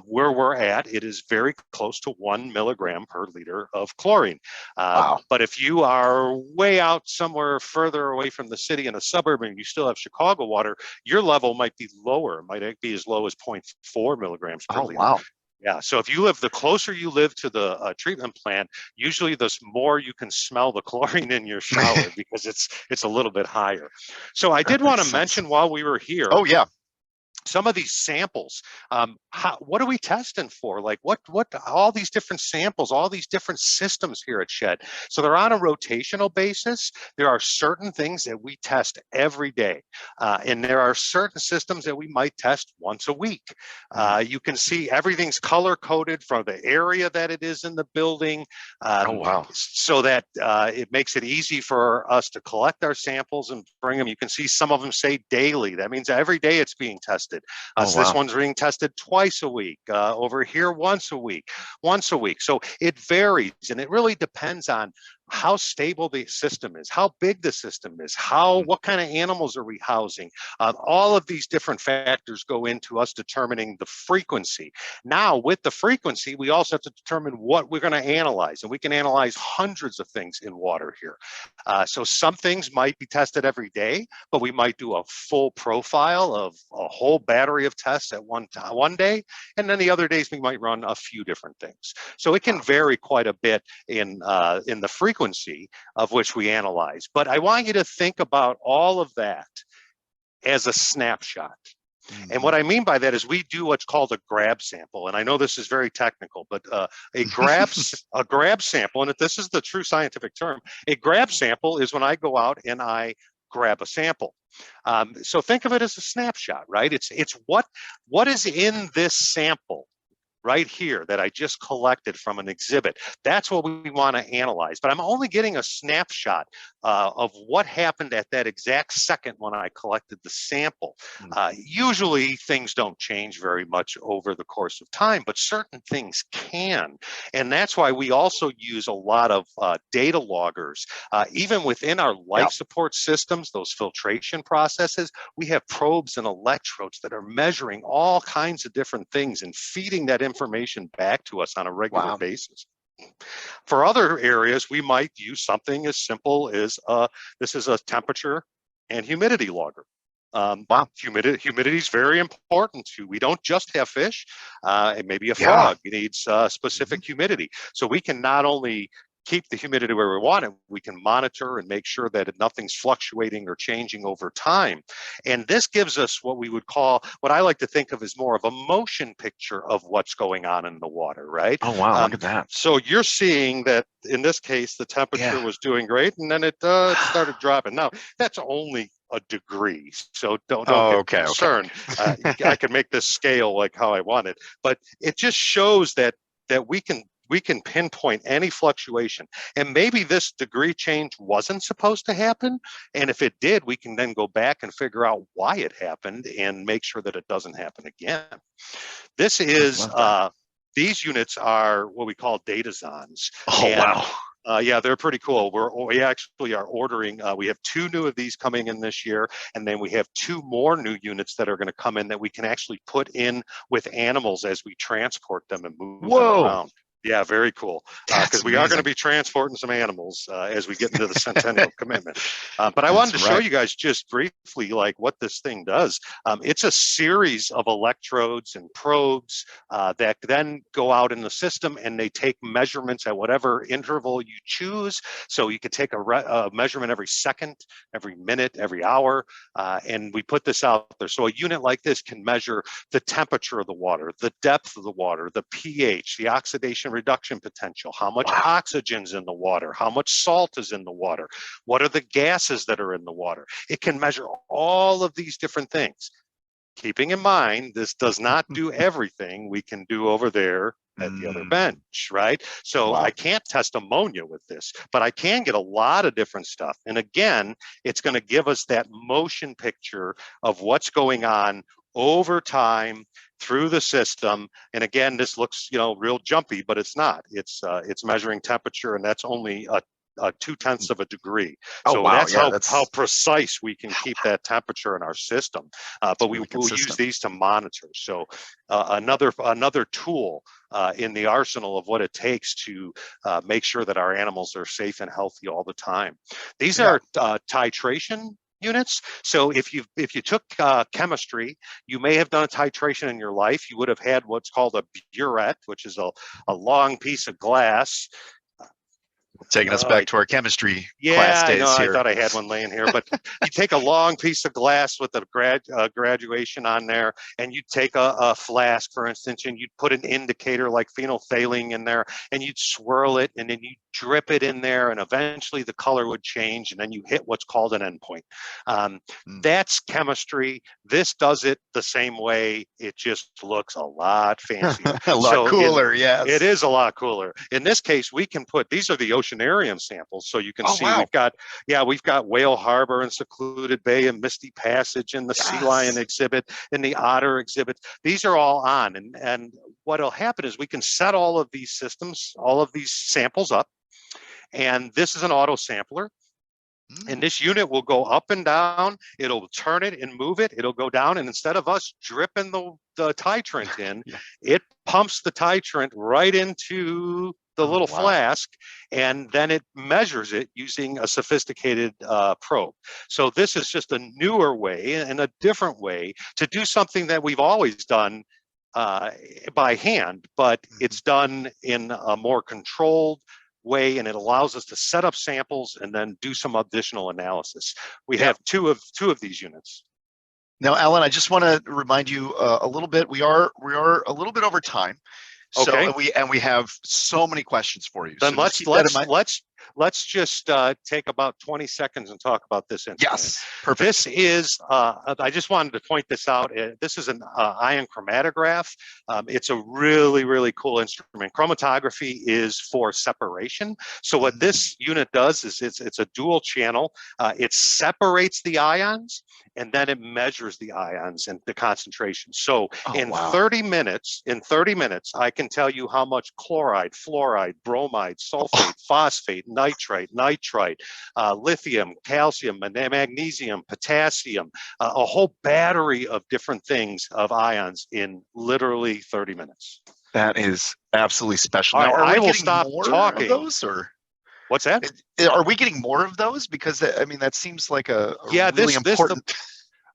where we're at, it is very close to 1 milligram per liter of chlorine. But if you are way out somewhere further away from the city in a suburb and you still have Chicago water, your level might be lower. It might be as low as 0.4 milligrams per liter. Wow. Yeah, so if you live, the closer you live to the treatment plant, usually the more you can smell the chlorine in your shower because it's a little bit higher. So I did want to mention while we were here. Oh yeah. some of these samples, what are we testing for? Like what, all these different samples, all these different systems here at Shed. So they're on a rotational basis. There are certain things that we test every day. And there are certain systems that we might test once a week. You can see everything's color coded for the area that it is in the building. Oh, wow. So that it makes it easy for us to collect our samples and bring them. You can see some of them say daily. That means every day it's being tested. Oh, So wow. this one's being tested twice a week, over here once a week. So it varies, and it really depends on how stable the system is, how big the system is, what kind of animals are we housing. All of these different factors go into us determining the frequency. Now, with the frequency, we also have to determine what we're going to analyze, and we can analyze hundreds of things in water here. So some things might be tested every day, but we might do a full profile of a whole battery of tests at one day, and then the other days we might run a few different things. So it can vary quite a bit in the frequency of which we analyze. But I want you to think about all of that as a snapshot. And what I mean by that is we do what's called a grab sample. And I know this is very technical, but a grab sample, and this is the true scientific term, a grab sample is when I go out and I grab a sample. So think of it as a snapshot, right? It's what is in this sample right here that I just collected from an exhibit. That's what we want to analyze. But I'm only getting a snapshot of what happened at that exact second when I collected the sample. Usually things don't change very much over the course of time, but certain things can. And that's why we also use a lot of data loggers. Even within our life support systems, those filtration processes, we have probes and electrodes that are measuring all kinds of different things and feeding that information back to us on a regular basis. For other areas, we might use something as simple as this is a temperature and humidity logger. Humidity is very important too. We don't just have fish, and maybe a frog needs specific humidity. So we can not only keep the humidity where we want it, we can monitor and make sure that nothing's fluctuating or changing over time. And this gives us what we would call, what I like to think of as more of a motion picture of what's going on in the water, right? Oh, wow, look at that. So you're seeing that in this case, the temperature was doing great, and then it started dropping. Now, that's only a degree, so don't get concerned. I can make this scale like how I want it, but it just shows that we can pinpoint any fluctuation. And maybe this degree change wasn't supposed to happen. And if it did, we can then go back and figure out why it happened and make sure that it doesn't happen again. This is, these units are what we call data zones. Oh, wow. Yeah, they're pretty cool. We actually are ordering, we have 2 new of these coming in this year, and then we have 2 more new units that are going to come in that we can actually put in with animals as we transport them and move them around. Yeah, very cool. Because we are going to be transporting some animals as we get into the centennial commitment. But I wanted to show you guys just briefly like what this thing does. It's a series of electrodes and probes that then go out in the system, and they take measurements at whatever interval you choose. So you could take a measurement every second, every minute, every hour, and we put this out there. So a unit like this can measure the temperature of the water, the depth of the water, the pH, the oxidation reduction potential, how much oxygen's in the water, how much salt is in the water, what are the gases that are in the water. It can measure all of these different things. Keeping in mind, this does not do everything we can do over there at the other bench, right? So I can't test ammonia with this, but I can get a lot of different stuff. And again, it's going to give us that motion picture of what's going on over time through the system. And again, this looks, real jumpy, but it's not. It's measuring temperature, and that's only a 0.2 of a degree. So that's how precise we can keep that temperature in our system. But we will use these to monitor. So another tool in the arsenal of what it takes to make sure that our animals are safe and healthy all the time. These are titration units. So if you took chemistry, you may have done a titration in your life. You would have had what's called a burette, which is a long piece of glass. Taking us back to our chemistry class Yeah, I know. days I here. thought I had one laying here, but you take a long piece of glass with a graduation on there, and you take a flask, for instance, and you'd put an indicator like phenolphthalein in there, and you'd swirl it, and then you drip it in there, and eventually the color would change, and then you hit what's called an endpoint. That's chemistry. This does it the same way. It just looks a lot fancier. A lot cooler, yes. It is a lot cooler. In this case, we can put, these are the oceanarium samples. So you can see wow. we've got Whale Harbor and Secluded Bay and Misty Passage and the Sea Lion exhibit and the Otter exhibit. These are all on. And what'll happen is we can set all of these systems, all of these samples up. And this is an auto sampler. And this unit will go up and down. It'll turn it and move it. It'll go down. And instead of us dripping the titrant in, it pumps the titrant right into the little flask, and then it measures it using a sophisticated probe. So this is just a newer way and a different way to do something that we've always done by hand, but it's done in a more controlled way, and it allows us to set up samples and then do some additional analysis. We have two of these units. Now, Alan, I just want to remind you a little bit. We are a little bit over time, so and we have so many questions for you. Then let's just take about 20 seconds and talk about this instrument. Yes, perfect. This is, I just wanted to point this out. This is an ion chromatograph. It's a really, really cool instrument. Chromatography is for separation. So what this unit does is it's a dual channel. It separates the ions, and then it measures the ions and the concentration. So in 30 minutes, I can tell you how much chloride, fluoride, bromide, sulfate, phosphate, nitrite, nitrite, lithium, calcium, magnesium, potassium, a whole battery of different things of ions in literally 30 minutes. That is absolutely special. Now, I will stop talking. Of those, or what's that? Are we getting more of those? Because I mean, that seems like a really important.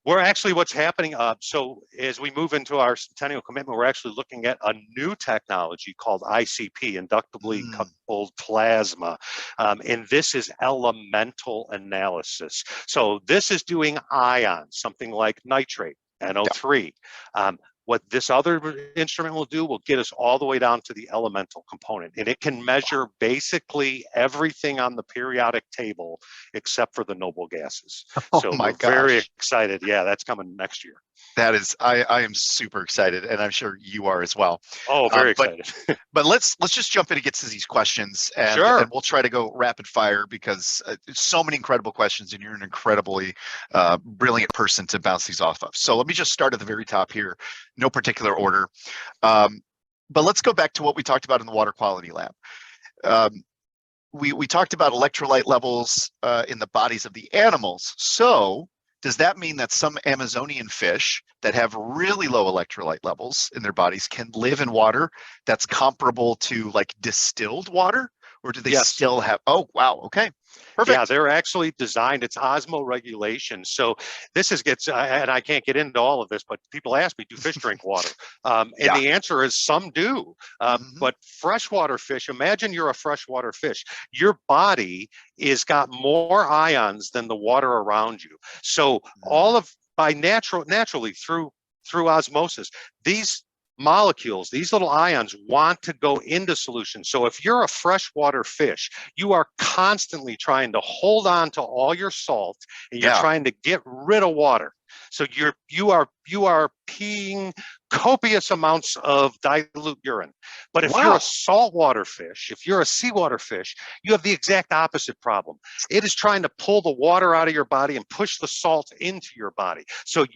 We're actually, what's happening, so as we move into our centennial commitment, we're actually looking at a new technology called ICP, inductively coupled plasma. And this is elemental analysis. So this is doing ions, something like nitrate, NO3. What this other instrument will do will get us all the way down to the elemental component. And it can measure basically everything on the periodic table except for the noble gases. So we're very excited. Yeah, that's coming next year. That is, I am super excited, and I'm sure you are as well. Oh, very excited. But let's just jump in and get to these questions, and we'll try to go rapid fire because so many incredible questions, and you're an incredibly brilliant person to bounce these off of. So let me just start at the very top here, no particular order. But let's go back to what we talked about in the water quality lab. We talked about electrolyte levels in the bodies of the animals. So does that mean that some Amazonian fish that have really low electrolyte levels in their bodies can live in water that's comparable to like distilled water? Or do they still have, oh, wow, okay, perfect. Yeah, they're actually designed, it's osmoregulation. So this gets, and I can't get into all of this, but people ask me, do fish drink water? And the answer is some do. But freshwater fish, imagine you're a freshwater fish. Your body is got more ions than the water around you. So naturally through osmosis, these molecules, these little ions want to go into solution. So if you're a freshwater fish, you are constantly trying to hold on to all your salt, and you're trying to get rid of water. So you are peeing copious amounts of dilute urine. But if you're a saltwater fish, if you're a seawater fish, you have the exact opposite problem. It is trying to pull the water out of your body and push the salt into your body. So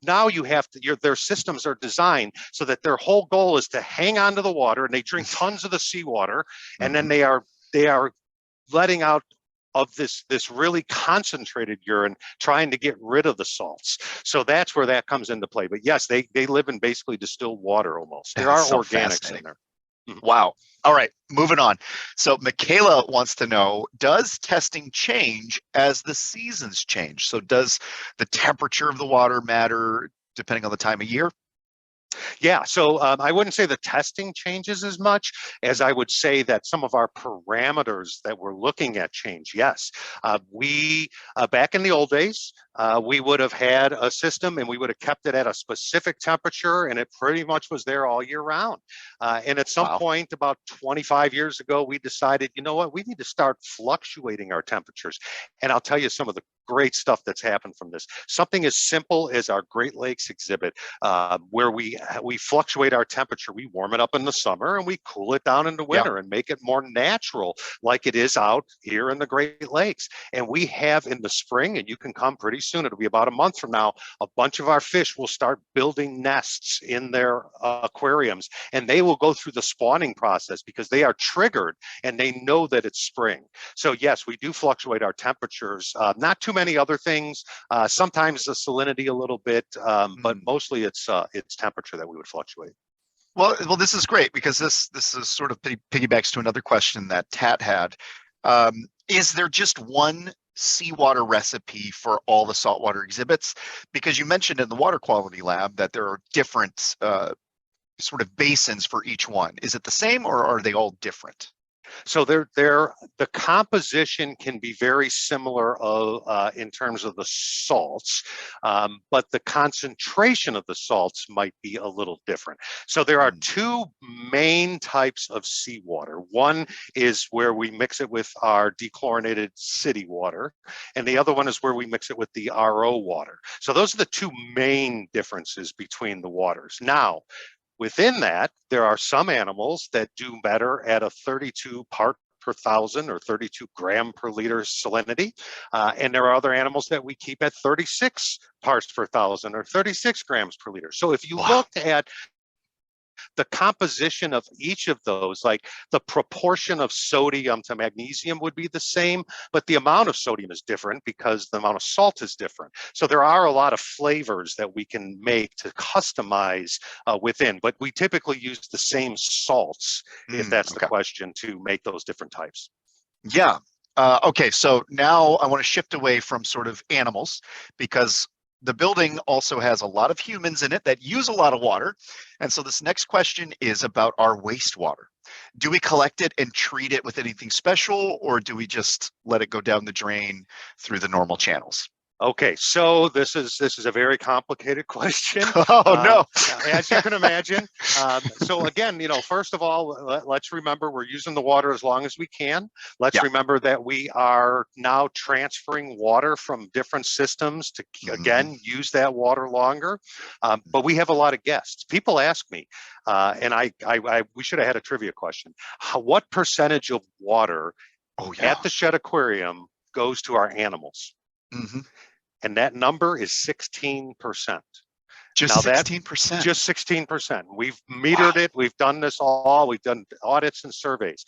now you have to, their systems are designed so that their whole goal is to hang on to the water, and they drink tons of the seawater, and then they are letting out of this really concentrated urine, trying to get rid of the salts. So that's where that comes into play. But yes, they live in basically distilled water almost. There are organics in there. Wow. All right, moving on. So Michaela wants to know, does testing change as the seasons change? So does the temperature of the water matter depending on the time of year? Yeah, so I wouldn't say the testing changes as much as I would say that some of our parameters that we're looking at change. Yes, we back in the old days, we would have had a system and we would have kept it at a specific temperature and it pretty much was there all year round. And at some Wow. point about 25 years ago, we decided, you know what, we need to start fluctuating our temperatures. And I'll tell you some of the great stuff that's happened from this. Something as simple as our Great Lakes exhibit, where we fluctuate our temperature. We warm it up in the summer and we cool it down in the Yeah. winter and make it more natural, like it is out here in the Great Lakes. And we have in the spring, and you can come pretty soon. It'll be about a month from now. A bunch of our fish will start building nests in their aquariums, and they will go through the spawning process because they are triggered and they know that it's spring. So yes, we do fluctuate our temperatures. Not too many other things. Sometimes the salinity a little bit, but mostly it's temperature that we would fluctuate. Well, this is great because this is sort of piggybacks to another question that Tat had. Is there just one seawater recipe for all the saltwater exhibits? Because you mentioned in the water quality lab that there are different sort of basins for each one. Is it the same or are they all different? So the composition can be very similar in terms of the salts, but the concentration of the salts might be a little different. So there are two main types of seawater. One is where we mix it with our dechlorinated city water, and the other one is where we mix it with the RO water. So those are the two main differences between the waters. Now, within that, there are some animals that do better at a 32 part per thousand or 32 gram per liter salinity. And there are other animals that we keep at 36 parts per thousand or 36 grams per liter. So if you looked at the composition of each of those, like the proportion of sodium to magnesium would be the same, but the amount of sodium is different because the amount of salt is different. So there are a lot of flavors that we can make to customize within, but we typically use the same salts, if that's the question, to make those different types. Yeah. Okay, so now I want to shift away from sort of animals because the building also has a lot of humans in it that use a lot of water. And so this next question is about our wastewater. Do we collect it and treat it with anything special, or do we just let it go down the drain through the normal channels? Okay, so this is a very complicated question. Oh, no. As you can imagine. So again, first of all, let's remember we're using the water as long as we can. Let's remember that we are now transferring water from different systems to, again, use that water longer. But we have a lot of guests. People ask me, and we should have had a trivia question. What percentage of water at the Shed Aquarium goes to our animals? And that number is 16%. Just 16%. Just 16%. We've metered it. We've done this all. We've done audits and surveys.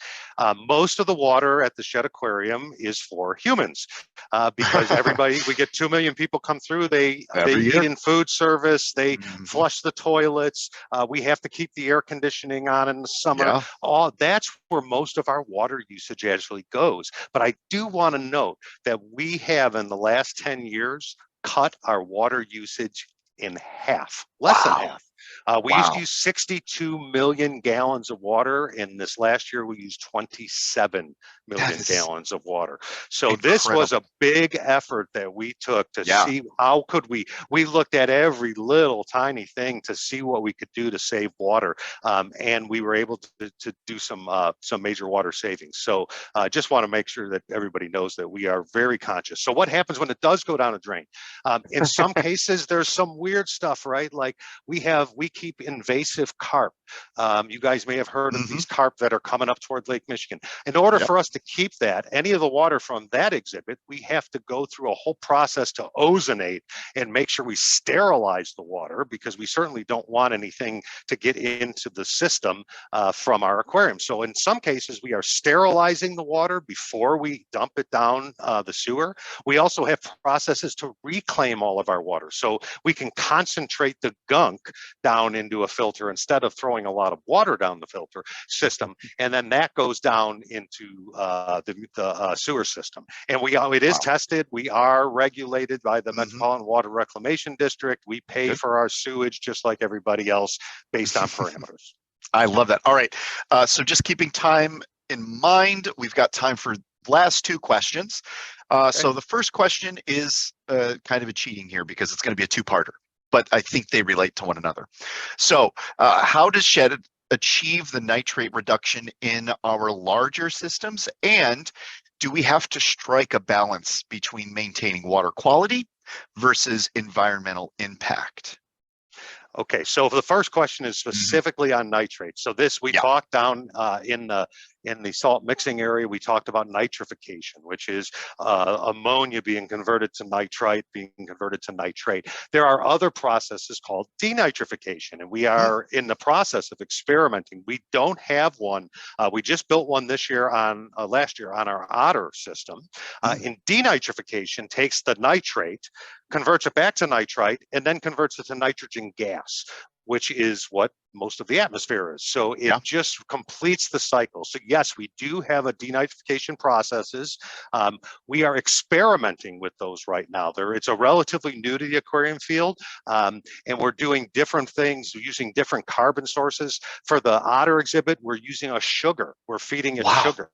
Most of the water at the Shed Aquarium is for humans because we get 2 million people come through. They eat in food service. They flush the toilets. We have to keep the air conditioning on in the summer. That's where most of our water usage actually goes. But I do want to note that we have in the last 10 years cut our water usage in half, less than half. We used to use 62 million gallons of water. In this last year, we used 27 million gallons of water. So this was a big effort that we took to see how could we looked at every little tiny thing to see what we could do to save water. And we were able to do some major water savings. So I just want to make sure that everybody knows that we are very conscious. So what happens when it does go down a drain? In some cases, there's some weird stuff, right? Like we keep invasive carp. You guys may have heard of these carp that are coming up toward Lake Michigan. In order for us to keep any of the water from that exhibit, we have to go through a whole process to ozonate and make sure we sterilize the water because we certainly don't want anything to get into the system from our aquarium. So in some cases, we are sterilizing the water before we dump it down the sewer. We also have processes to reclaim all of our water. So we can concentrate the gunk down into a filter instead of throwing a lot of water down the filter system, and then that goes down into the sewer system. And it is tested. We are regulated by the Metropolitan Water Reclamation District. We pay for our sewage just like everybody else based on parameters. I love that. All right. So just keeping time in mind, we've got time for last two questions. So the first question is kind of a cheating here because it's going to be a two-parter, but I think they relate to one another. So how does Shed achieve the nitrate reduction in our larger systems? And do we have to strike a balance between maintaining water quality versus environmental impact? Okay, so the first question is specifically on nitrate. So this we talked down in the salt mixing area. We talked about nitrification, which is ammonia being converted to nitrite, being converted to nitrate. There are other processes called denitrification, and we are in the process of experimenting. We don't have one. We just built one this year last year on our Otter system. In denitrification, takes the nitrate, converts it back to nitrite, and then converts it to nitrogen gas, which is what most of the atmosphere is. So it just completes the cycle. So yes, we do have a denitrification processes. We are experimenting with those right now. It's a relatively new to the aquarium field, and we're doing different things using different carbon sources. For the Otter exhibit, we're using a sugar. We're feeding it sugar.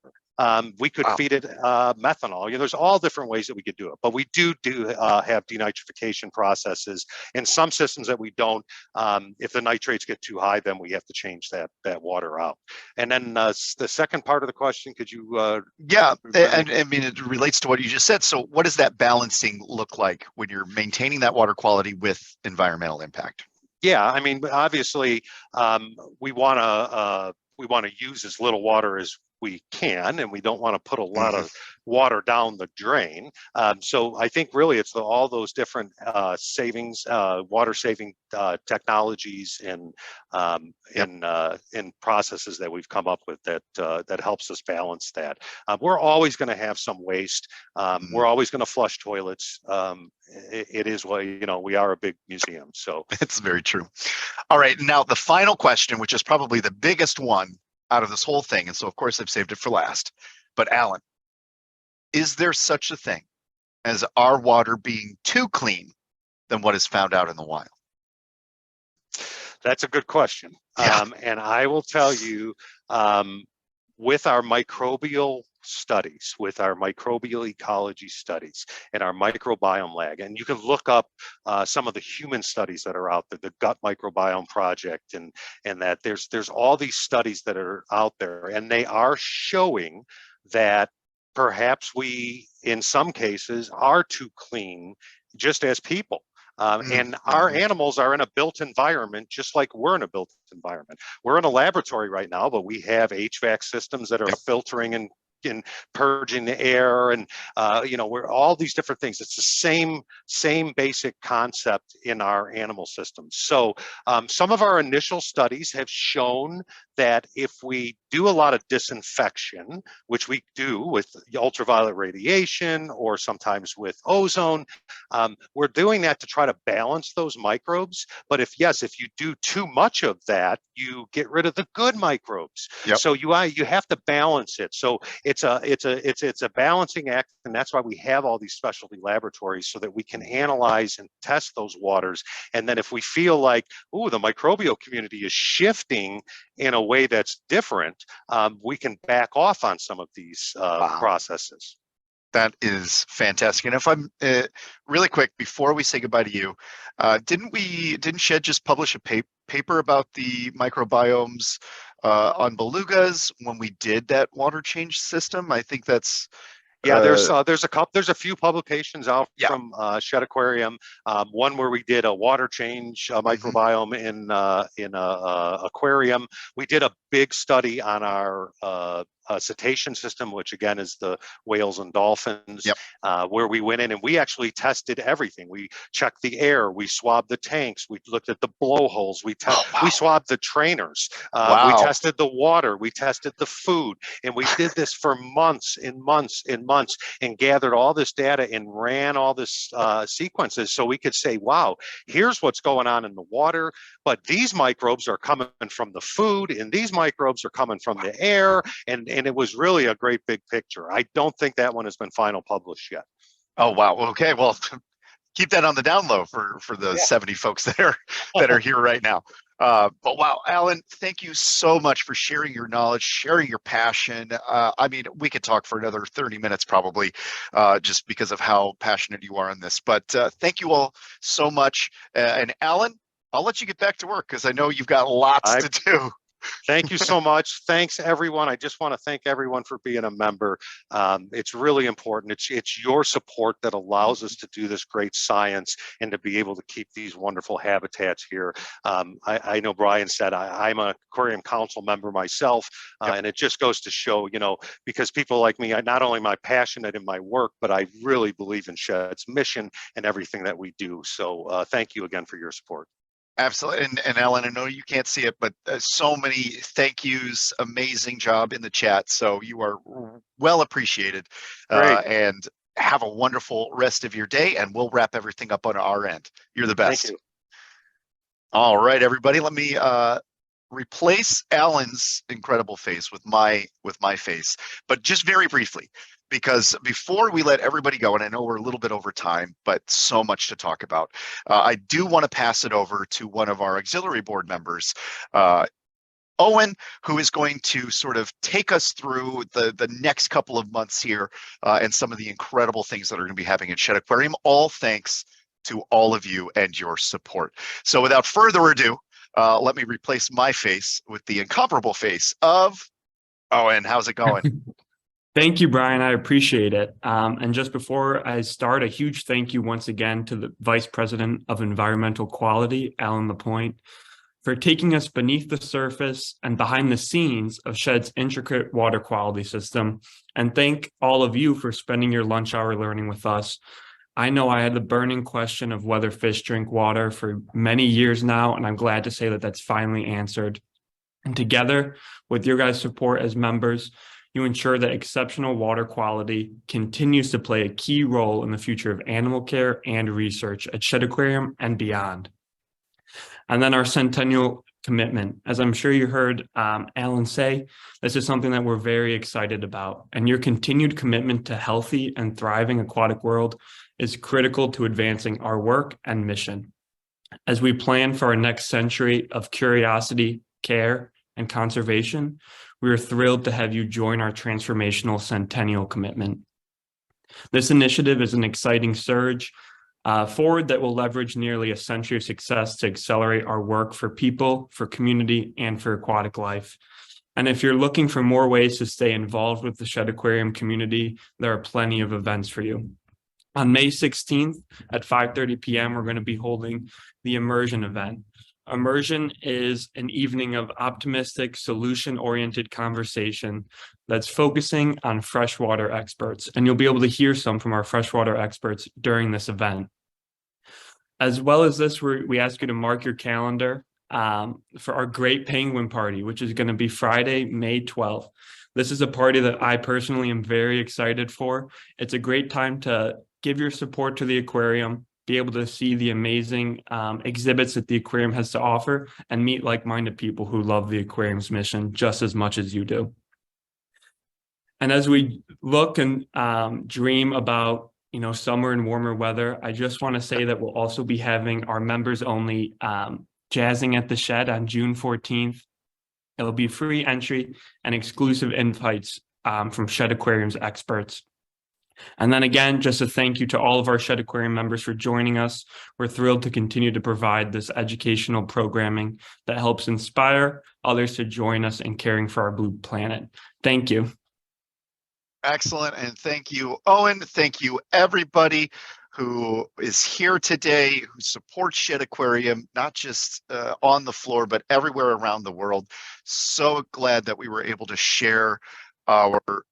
We could feed it methanol. There's all different ways that we could do it, but we do have denitrification processes. In some systems that we don't, if the nitrates get too high, then we have to change that water out. And then the second part of the question, could you? And I mean, it relates to what you just said. So what does that balancing look like when you're maintaining that water quality with environmental impact? Yeah, I mean, obviously, we want to use as little water as we can, and we don't want to put a lot of water down the drain. So I think really it's all those different savings, water saving technologies and processes that we've come up with that helps us balance that. We're always going to have some waste. We're always going to flush toilets. It is what, we are a big museum. So it's very true. All right. Now, the final question, which is probably the biggest one out of this whole thing. And so, of course, I've saved it for last. But Alan, is there such a thing as our water being too clean than what is found out in the wild? That's a good question. And I will tell you, with our microbial studies, with our microbial ecology studies and our microbiome lab, and you can look up some of the human studies that are out there, the gut microbiome project, and that there's all these studies that are out there, and they are showing that perhaps we, in some cases, are too clean just as people. And our animals are in a built environment, just like we're in a built environment. We're in a laboratory right now, but we have HVAC systems that are filtering and purging the air, and we're all these different things. It's the same basic concept in our animal systems. So some of our initial studies have shown that if we do a lot of disinfection, which we do with ultraviolet radiation or sometimes with ozone, we're doing that to try to balance those microbes. But if you do too much of that, you get rid of the good microbes. So you have to balance it. So it's a balancing act, and that's why we have all these specialty laboratories so that we can analyze and test those waters. And then if we feel like, the microbial community is shifting in a way that's different, we can back off on some of these processes. That is fantastic. And if I'm really quick before we say goodbye to you, didn't Shed just publish a paper about the microbiomes on belugas when we did that water change system? I think that's there's a few publications out from Shed Aquarium. One where we did a water change microbiome in a aquarium. We did a big study on our cetacean system, which again is the whales and dolphins, Yep. where we went in and we actually tested everything. We checked the air, we swabbed the tanks, we looked at the blowholes, we swabbed the trainers, we tested the water, we tested the food, and we did this for months and months and months, and gathered all this data and ran all this sequences so we could say, wow, here's what's going on in the water, but these microbes are coming from the food, and these microbes are coming from the air, and it was really a great big picture. I don't think that one has been final published yet. Oh, wow. Okay. Well, keep that on the down low for the 70 folks that are here right now. But wow, Alan, thank you so much for sharing your knowledge, sharing your passion. I mean, we could talk for another 30 minutes probably, just because of how passionate you are on this. But thank you all so much. And Alan, I'll let you get back to work because I know you've got lots to do. Thank you so much. Thanks, everyone. I just want to thank everyone for being a member. It's really important. It's your support that allows us to do this great science and to be able to keep these wonderful habitats here. I know Brian said I'm a aquarium council member myself, and it just goes to show, because people like me, not only am I passionate in my work, but I really believe in Shedd's mission and everything that we do. So thank you again for your support. Absolutely. And Alan, I know you can't see it, but so many thank yous, amazing job in the chat. So you are well appreciated. And have a wonderful rest of your day, and we'll wrap everything up on our end. You're the best. Thank you. All right, everybody, let me replace Alan's incredible face with my face, but just very briefly, because before we let everybody go, and I know we're a little bit over time, but so much to talk about, I do want to pass it over to one of our auxiliary board members, Owen, who is going to sort of take us through the next couple of months here, and some of the incredible things that are going to be happening at Shed Aquarium, all thanks to all of you and your support. So without further ado, let me replace my face with the incomparable face of Owen. How's it going? Thank you, Brian. I appreciate it. And just before I start, a huge thank you once again to the Vice President of Environmental Quality, Alan Lapointe, for taking us beneath the surface and behind the scenes of Shedd's intricate water quality system. And thank all of you for spending your lunch hour learning with us. I know I had the burning question of whether fish drink water for many years now, and I'm glad to say that that's finally answered. And together with your guys' support as members, you ensure that exceptional water quality continues to play a key role in the future of animal care and research at Shed Aquarium and beyond. And then our centennial commitment. As I'm sure you heard Alan say, this is something that we're very excited about. And your continued commitment to healthy and thriving aquatic world is critical to advancing our work and mission. As we plan for our next century of curiosity, care, and conservation, we are thrilled to have you join our transformational centennial commitment. This initiative is an exciting surge forward that will leverage nearly a century of success to accelerate our work for people, for community, and for aquatic life. And if you're looking for more ways to stay involved with the Shed Aquarium community, there are plenty of events for you. On May 16th at 5:30 p.m., we're going to be holding the Immersion event. Immersion is an evening of optimistic, solution-oriented conversation that's focusing on freshwater experts, and you'll be able to hear some from our freshwater experts during this event. As well as this, we ask you to mark your calendar for our Great Penguin Party, which is going to be Friday, May 12th. This is a party that I personally am very excited for. It's a great time to give your support to the aquarium, be able to see the amazing exhibits that the aquarium has to offer, and meet like-minded people who love the aquarium's mission just as much as you do. And as we look and dream about summer and warmer weather, I just want to say that we'll also be having our members only Jazzing at the Shed on June 14th. It'll be free entry and exclusive invites from Shed Aquarium's experts. And then again, just a thank you to all of our Shed Aquarium members for joining us. We're thrilled to continue to provide this educational programming that helps inspire others to join us in caring for our blue planet. Thank you. Excellent. And thank you, Owen. Thank you, everybody who is here today, who supports Shed Aquarium, not just on the floor, but everywhere around the world. So glad that we were able to share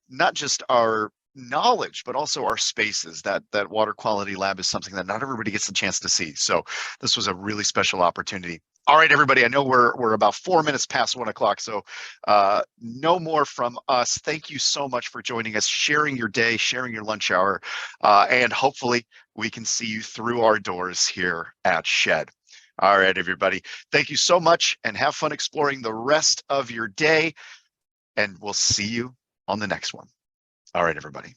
not just our knowledge, but also our spaces. That water quality lab is something that not everybody gets the chance to see. So this was a really special opportunity. All right, everybody, I know we're about 4 minutes past 1 o'clock, so no more from us. Thank you so much for joining us, sharing your day, sharing your lunch hour, and hopefully we can see you through our doors here at Shed. All right, everybody, thank you so much and have fun exploring the rest of your day, and we'll see you on the next one. All right, everybody.